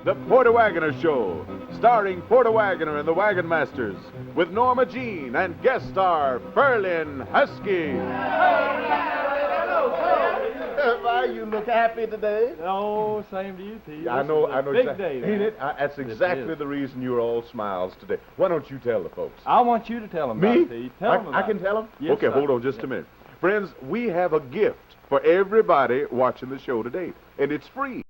The Porter Wagoner Show, starring Porter Wagoner and the Wagonmasters, with Norma Jean and guest star Ferlin Husky. Why, you look happy today. Oh, same to you, T. I know. Big exactly. day. Ain't it? That's exactly the reason you're all smiles today. Why don't you tell the folks? I want you to tell them Me? about it, T. Tell them about I can it. tell them? Yes, okay, sir. hold on just a minute. Friends, we have a gift for everybody watching the show today, and it's free.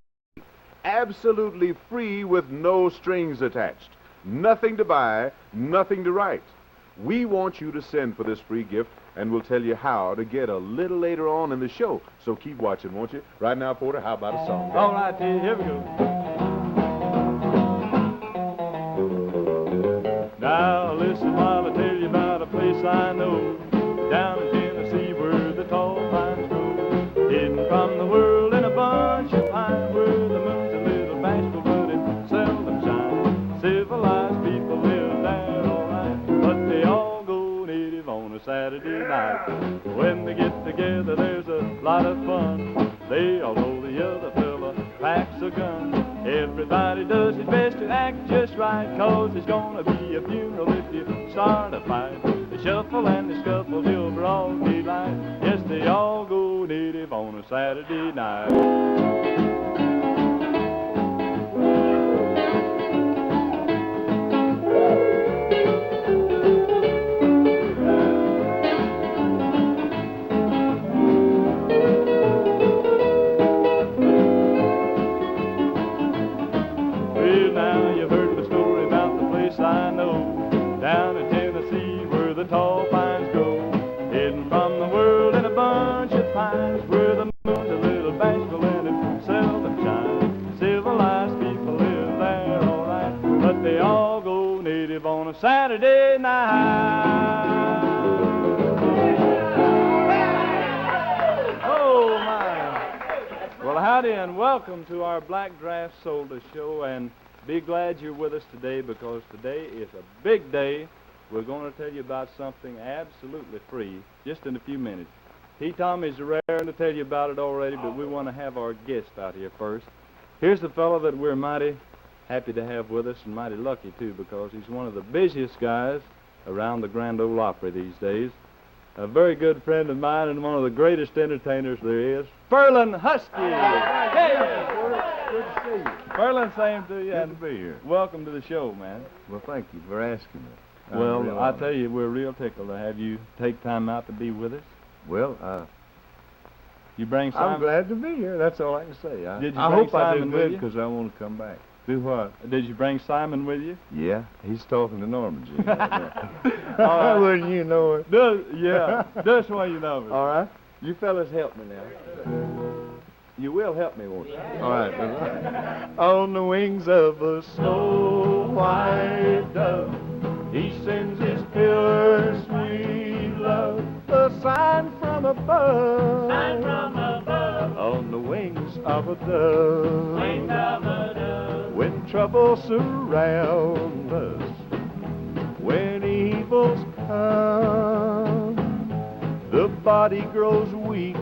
Absolutely free with no strings attached. Nothing to buy, nothing to write. We want you to send for this free gift, and we'll tell you how to get a little later on in the show. So keep watching, won't you? Right now, Porter, how about a song? All right, T. Here we go. Now listen while I tell you about a place I know, down in Tennessee where the tall pines grow, hidden from the world in a bunch of pine, where the moon's a little bashful but it seldom shines. Civilized people live there all right, but they all go native on a Saturday night. When they get together there's a lot of fun. They all know the other fella packs a gun. Everybody does his best to act just right, 'cause it's gonna be a funeral if you start a fight. They shuffle and they scuffle till broad daylight. Yes, they all go native on a Saturday night. I know, down in Tennessee where the tall pines grow, hidden from the world in a bunch of pines, where the moon's a little bashful and it seldom shines. Civilized people live there all right, but they all go native on a Saturday night. Oh my! Well, howdy and welcome to our Black Draft Soda Show, and be glad you're with us today, because today is a big day. We're going to tell you about something absolutely free just in a few minutes. Tommy's raring to tell you about it already, but we want to have our guest out here first. Here's the fellow that we're mighty happy to have with us, and mighty lucky too, because he's one of the busiest guys around the Grand Ole Opry these days. A very good friend of mine and one of the greatest entertainers there is, Ferlin Husky. Hey! Good to see you. Ferlin, same to you. Good to be here. Welcome to the show, man. Well, thank you for asking me. Well, I tell you, we're real tickled to have you take time out to be with us. Well, You bring Simon? I'm glad to be here. That's all I can say. Did you I bring hope I Simon did with good, you? because I want to come back. Do what? Did you bring Simon with you? Yeah, he's talking to Norma Jean right now. All right. Wouldn't you know it? That's why you know it. All right. You fellas help me now. You will help me, won't you? All right. On the wings of a snow white dove, he sends his pure sweet love, a sign from above. Sign from above. On the wings of a dove. Wings of a dove. When troubles surround us, when evils come, the body grows weak,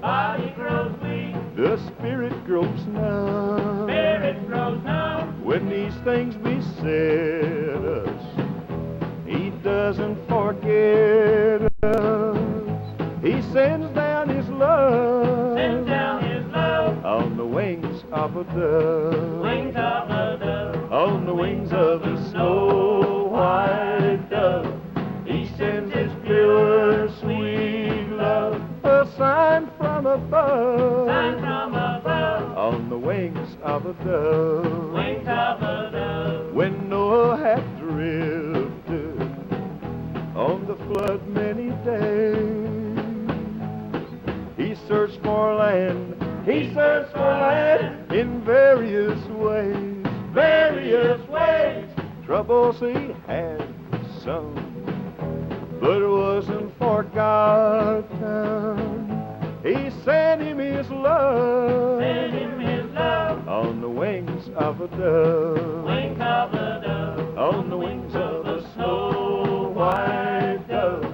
Body grows weak. the spirit grows numb. Spirit grows numb. When these things beset us, he doesn't forget us. He sends down his love. Sends down his love. On the wings of a dove. Wings of a dove. On the wings of a snow white dove, he sends his pure sweet love, a sign from above. Sign from above. On the wings of a dove. Wings of a dove. When Noah had drifted on the flood many days, he searched for land. He searched for land in various ways. Various ways. Troubles he had some, but it wasn't forgotten. He sent him his love. Send him his love. On the wings of a dove. Wings of a dove. On the wings of a snow white dove,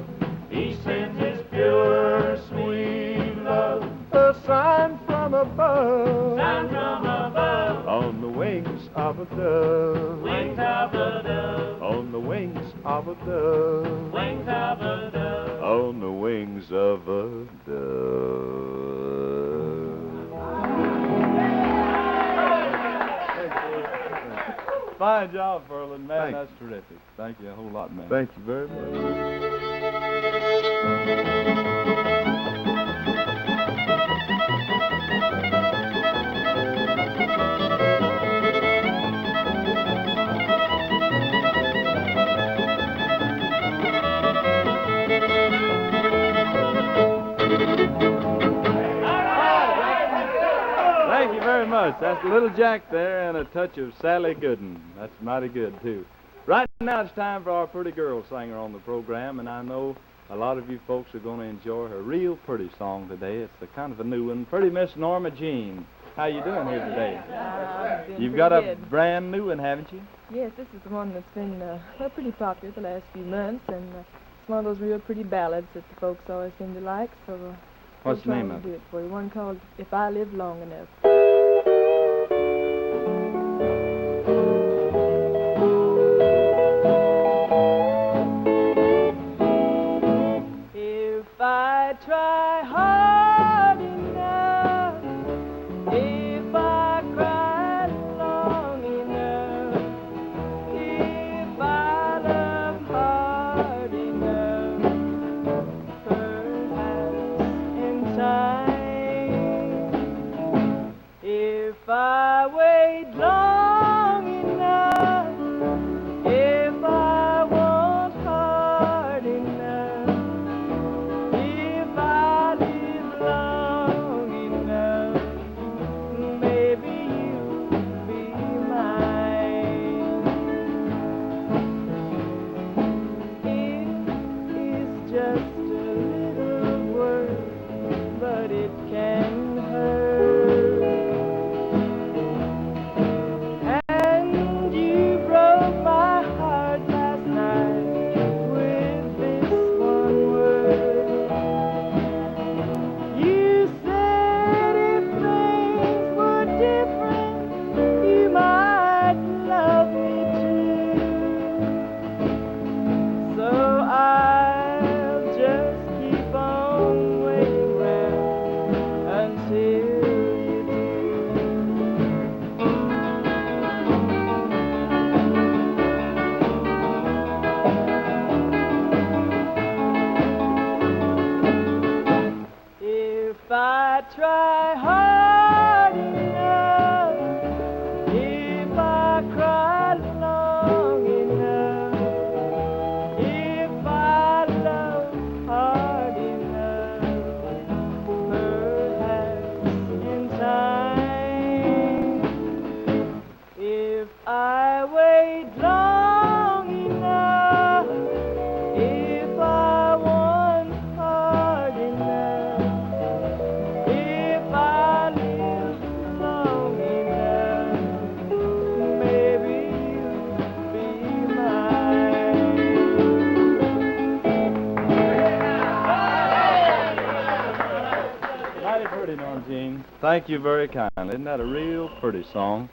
he sends his pure sweet love, a sign from above. Sign from above. On the wings of a dove. Wings of a dove. On the wings of a dove. Wings of a dove. On the wings of a dove. Fine job, Ferlin. Man, that's terrific. Thank you a whole lot, man. Thank you very much. Thank you very much. That's Little Jack there and a touch of Sally Gooden. That's mighty good, too. Right now it's time for our pretty girl singer on the program, and I know a lot of you folks are going to enjoy her real pretty song today. It's a kind of a new one. Pretty Miss Norma Jean. How you doing here today? You've got a brand new one, haven't you? Yes, this is the one that's been pretty popular the last few months, and it's one of those real pretty ballads that the folks always seem to like, so What's the name we'll of do it? it for you. One called If I Live Long Enough. If I try hard enough, if I cry long enough, if I love hard enough, perhaps in time, if I wait long enough, if I want hard enough, if I live long enough, maybe you'll be mine. It is just a little word, but it can hurt. And you broke my heart last night with this one word. You said if things were different, you might love me too. So I'll just keep on waiting round until you do. If I try hard enough, if I cry long enough, if I love hard enough, perhaps in time, if I wait long enough, if I want hard enough, if I live long enough, maybe you'll be mine. Mighty pretty, Norma Jean. Thank you very kindly. Isn't that a real pretty song?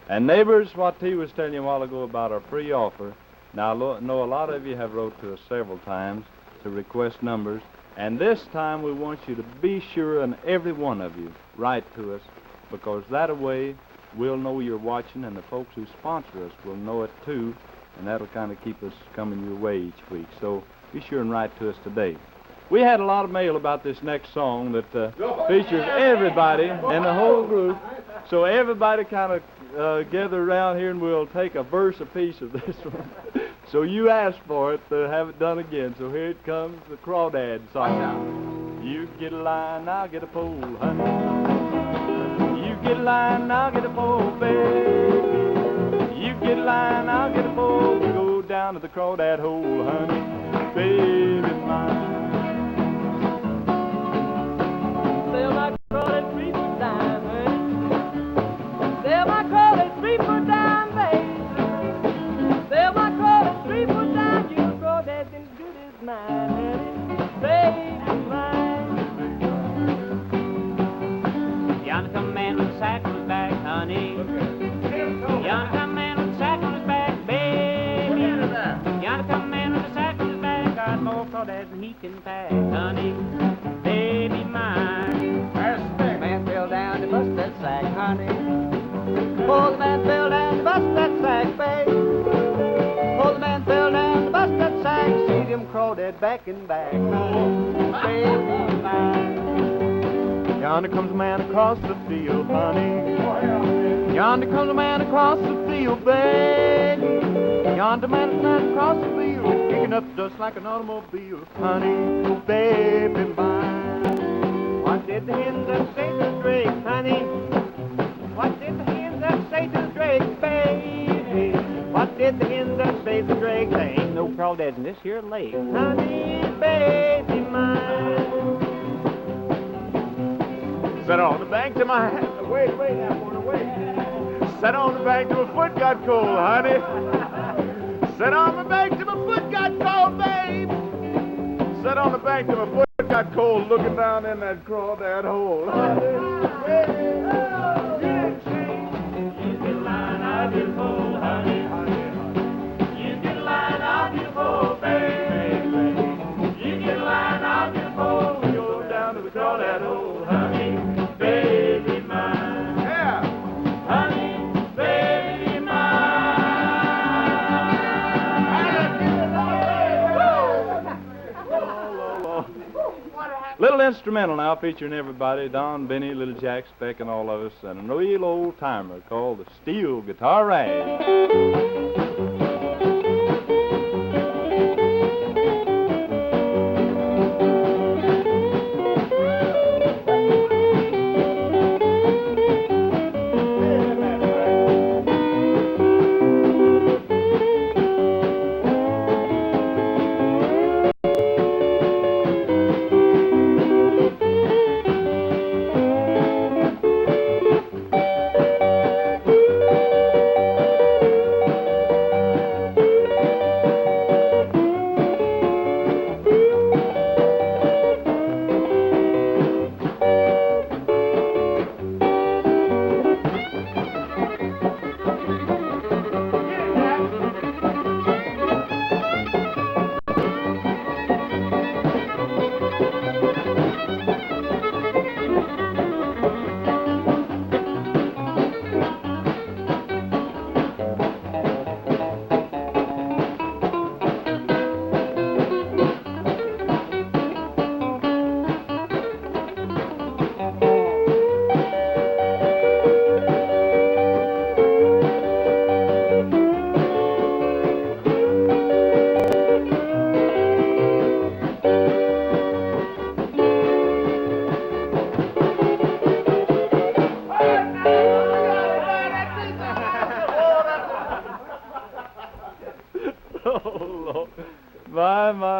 And neighbors, what T was telling you a while ago about our free offer. Now, I know a lot of you have wrote to us several times to request numbers. And this time we want you to be sure, and every one of you, write to us, because that way we'll know you're watching, and the folks who sponsor us will know it too, and that'll kind of keep us coming your way each week. So be sure and write to us today. We had a lot of mail about this next song that features everybody and the whole group. So everybody kind of gather around here, and we'll take a verse apiece of this one. So you asked for it to have it done again. So here it comes, the Crawdad song. You get a line, I'll get a pole, honey. You get a line, I'll get a pole, baby. You get a line, I'll get a pole. Go down to the Crawdad hole, honey, baby mine. Sell my crawdad 3 for a dime, honey. Sell my crawdad 3 for a dime, baby. Sell my crawdad 3 for a dime. Your crawdad's as good as mine, honey, baby mine. Yonder come man with a sack on his back, honey. Yonder come a man with a sack on his back, baby. Yonder come a man with a sack on his back. Got more crawdads than he can pack, honey, baby mine. The man fell down to bust that sack, honey. Oh, the man fell down to bust that sack, babe. Oh, the man fell down to bust that sack. See them crawdad back and back, honey, baby mine. Yonder comes a man across the field, honey. Yonder comes a man across the field, baby. Yonder man is across the field, kicking up dust like an automobile, honey, baby mine. What did the hens that say to the drake, honey? What did the hens that say to the drake, baby? What did the hens that say to the drake? There ain't no crawdads in this here lake, honey, baby mine. Set on the bank to my hat. Wait, I want to wait. Set on the bank till my foot got cold, honey. Set on the bank till my foot got cold, babe. Set on the bank till my foot got cold, looking down in that crawdad hole, honey. You can line out your pole, honey. You can line out your pole, baby. You can line out your pole and go down to the crawdad hole, honey, baby mine. Yeah. Honey, baby mine. Little instrumental now featuring everybody, Don, Bennie, Little Jack, Speck, and all of us, and a real old timer called the Steel Guitar Rag.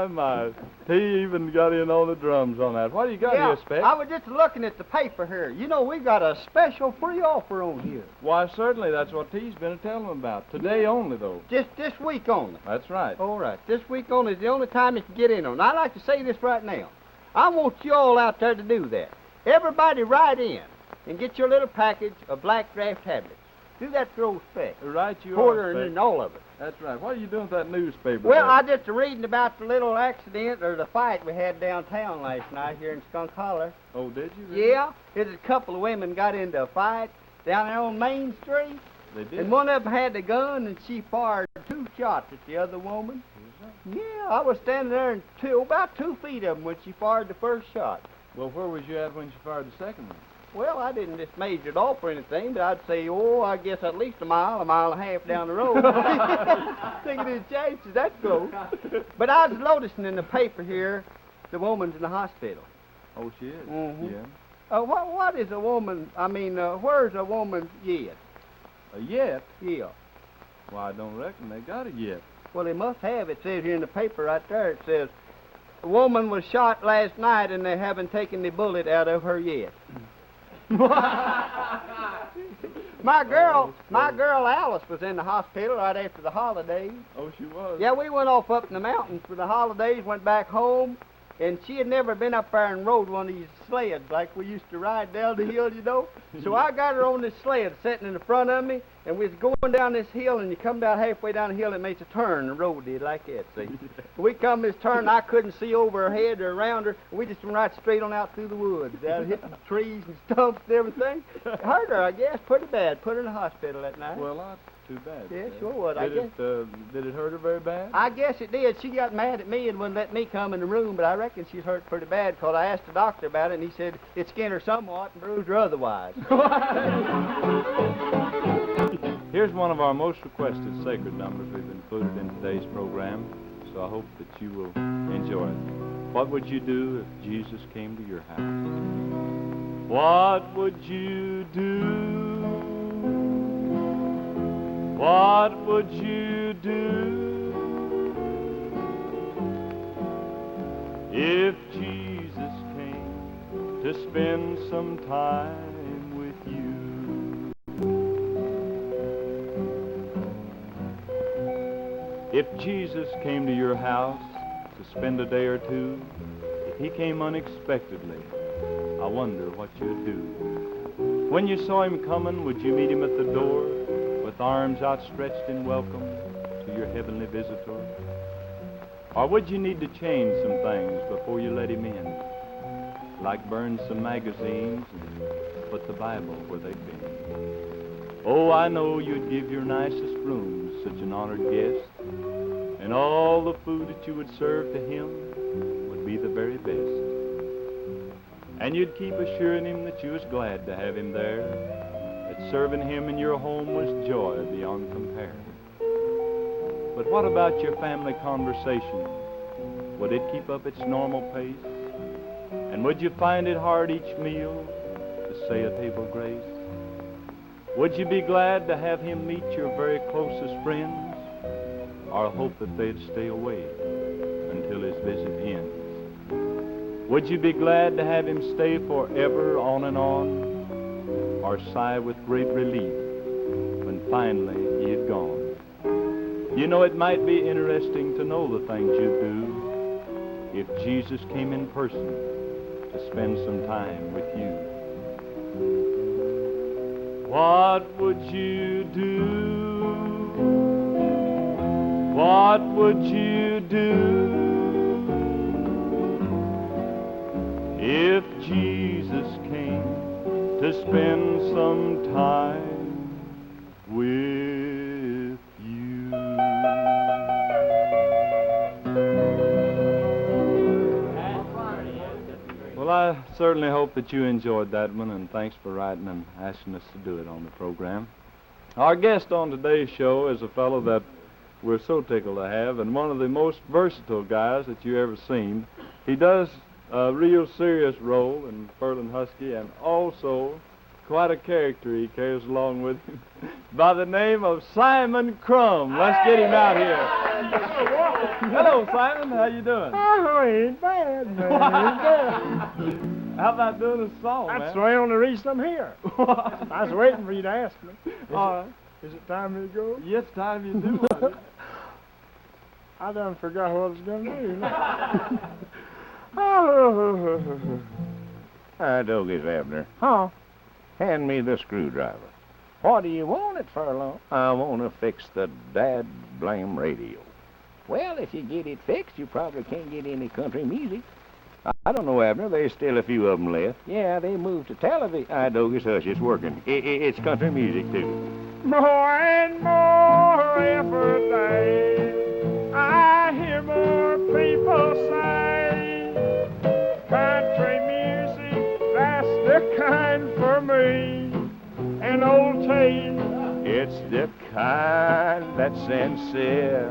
My. He even got in on the drums on that. What do you got here, Speck? I was just looking at the paper here. You know, we got a special free offer on here. Why, certainly. That's what T's been telling him about. Today only, though. Just this week only. That's right. All right. This week only is the only time you can get in on. I'd like to say this right now. I want you all out there to do that. Everybody write in and get your little package of black draft tablets. Do that for old Speck. Right, you Porter are, Speck. and all of it. That's right. What are you doing with that newspaper? Well, there? I just reading about the little accident or the fight we had downtown last night here in Skunk Holler. Oh, did you? Really? Yeah, there's a couple of women got into a fight down there on Main Street. They did? And one of them had the gun, and she fired 2 shots at the other woman. Yeah, I was standing there about 2 feet of them when she fired the first shot. Well, where was you at when she fired the second one? Well, I didn't just measure it off or anything, but I'd say, I guess at least a mile and a half down the road. Thinking his chances, that goes. But I was noticing in the paper here, the woman's in the hospital. Oh, she is? Mm-hmm. Yeah. What is a woman, where's a woman's yet? A yet? Yeah. Well, I don't reckon they got it yet. Well, they must have. It says here in the paper right there, it says, a woman was shot last night and they haven't taken the bullet out of her yet. My girl Alice was in the hospital right after the holidays. Oh, she was? Yeah, we went off up in the mountains for the holidays, went back home, and she had never been up there and rode one of these sleds like we used to ride down the hill, you know. So I got her on this sled sitting in the front of me, And we was going down this hill, and you come down halfway down the hill, and it makes a turn. The road did like that, see. We come this turn, and I couldn't see over her head or around her. We just went right straight on out through the woods. Down hitting the trees and stumps and everything. Hurt her, I guess, pretty bad. Put her in the hospital that night. Well, not too bad. Yeah, sure was. I guess. Did it hurt her very bad? I guess it did. She got mad at me and wouldn't let me come in the room, but I reckon she's hurt pretty bad because I asked the doctor about it, and he said it skinned her somewhat and bruised her otherwise. Here's one of our most requested sacred numbers we've included in today's program, so I hope that you will enjoy it. What would you do if Jesus came to your house? What would you do? What would you do if Jesus came to spend some time with you? If Jesus came to your house to spend a day or two, if he came unexpectedly, I wonder what you'd do. When you saw him coming, would you meet him at the door with arms outstretched in welcome to your heavenly visitor? Or would you need to change some things before you let him in, like burn some magazines and put the Bible where they've been? Oh, I know you'd give your nicest room to such an honored guest, and all the food that you would serve to him would be the very best. And you'd keep assuring him that you was glad to have him there, that serving him in your home was joy beyond compare. But what about your family conversation? Would it keep up its normal pace? And would you find it hard each meal to say a table grace? Would you be glad to have him meet your very closest friends, or hope that they'd stay away until his visit ends? Would you be glad to have him stay forever on and on, or sigh with great relief when finally he had gone? You know, it might be interesting to know the things you'd do if Jesus came in person to spend some time with you. What would you do? What would you do if Jesus came to spend some time with you? Well, I certainly hope that you enjoyed that one, and thanks for writing and asking us to do it on the program. Our guest on today's show is a fellow that we're so tickled to have, and one of the most versatile guys that you ever seen. He does a real serious role in Ferlin Husky, and also quite a character he carries along with him by the name of Simon Crum. Let's get him out here. Hello, Simon. How you doing? Oh, ain't bad, man. Ain't bad. How about doing a song, That's man? the only reason I'm here. I was waiting for you to ask me. All right. Is it time to go? Yes, time you do. Buddy. I done forgot what I was going to do. Oh. Doggies, Abner. Huh? Hand me the screwdriver. What do you want it for, Lon? I want to fix the dad-blame radio. Well, if you get it fixed, you probably can't get any country music. I don't know, Abner. There's still a few of them left. Yeah, they moved to television. Doggies, hush. It's working. It's country music, too. More and more every day, I hear more people say, country music, that's the kind for me. An old tale, It's the kind that's sincere,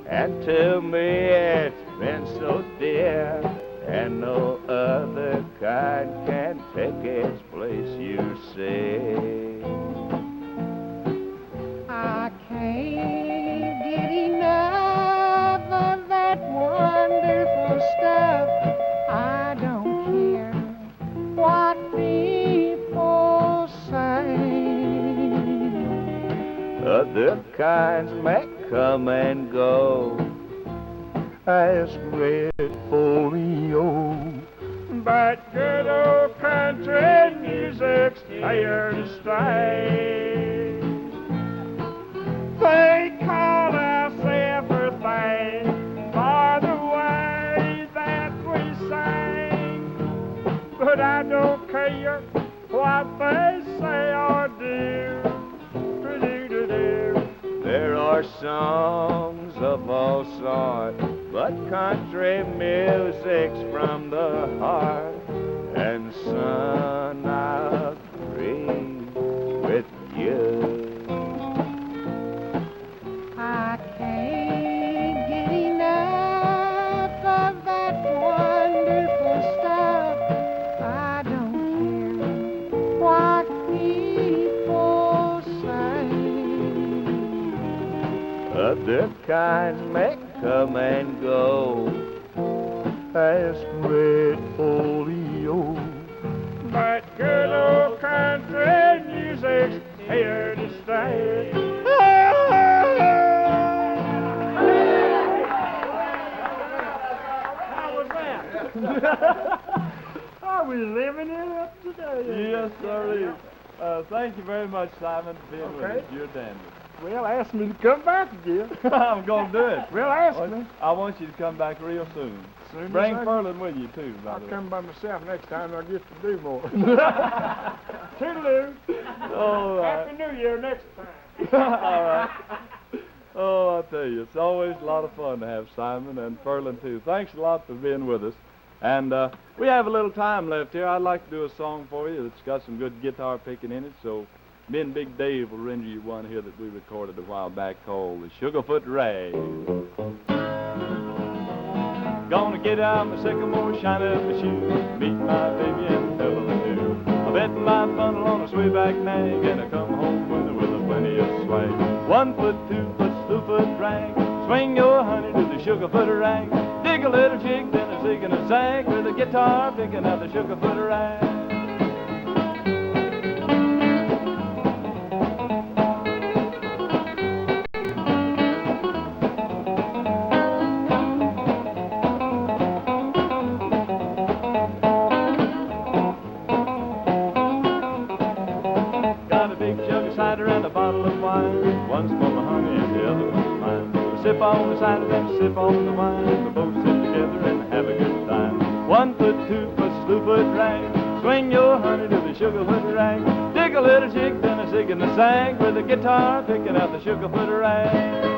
and to me it's been so dear, and no other kind can take its place, you say. I can't get enough of that wonderful stuff. I don't care what people say. Other kinds may come and go as great folio, But good old country music's here to stay. hear what they say or do. There are songs of all sorts, but country music's from the heart. And son, I agree with you. I can't get enough of that wonderful stuff. I don't care what people say. Other kind may come and go, as great folio. But good old country music's here to stay. How was that? Are we living it up today? Yes, sir. Thank you very much, Simon, for being with us. You're dandy. Well, ask me to come back again. I'm going to do it. Well, ask me. I want you to come back real soon. Soon as Bring I- Ferlin with you, too, by I'll the way. come by myself next time. I'll get to do more. Toodaloo. All right. Happy New Year next time. All right. Oh, I tell you, it's always a lot of fun to have Simon and Ferlin, too. Thanks a lot for being with us. And we have a little time left here. I'd like to do a song for you that's got some good guitar picking in it, so me and Big Dave will render you one here that we recorded a while back called the Sugarfoot Rag. Gonna get out my sycamore, shine up my shoes, meet my baby and tell her I do. I bet my bundle on a swayback nag, and I come home with a plenty of swag. 1 foot, 2 foot, slew foot rag, swing your honey to the Sugarfoot rag. Dig a little jig, then a zig and a zag, with a guitar picking out the Sugarfoot rag. And a bottle of wine, one's for my honey and the other one's mine. We sip on the cider and sip on the wine, we both sit together and have a good time. 1 foot, 2 foot, slew foot rag, swing your honey to the Sugarfoot rag. Dig a little jig, then a zig and a zag, with a guitar picking out the Sugarfoot rag.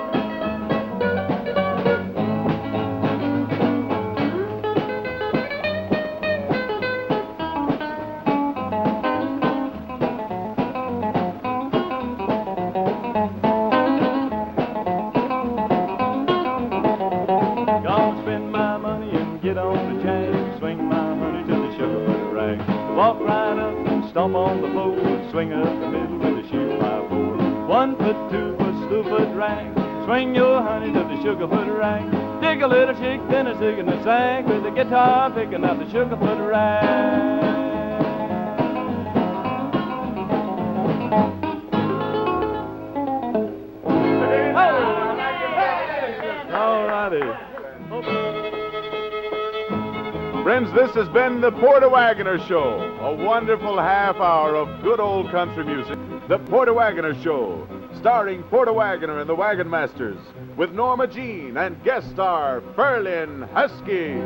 Walk right up and stomp on the floor, swing up the middle with a shoe by 4. 1 foot, 2 foot, slew foot rag, swing your honey to the Sugarfoot rag. Dig a little chick, then a zig and a zag, with the guitar picking out the Sugarfoot rag. All righty. Friends, this has been the Porter Wagoner Show, a wonderful half hour of good old country music. The Porter Wagoner Show, starring Porter Wagoner and the Wagonmasters, with Norma Jean and guest star Ferlin Husky.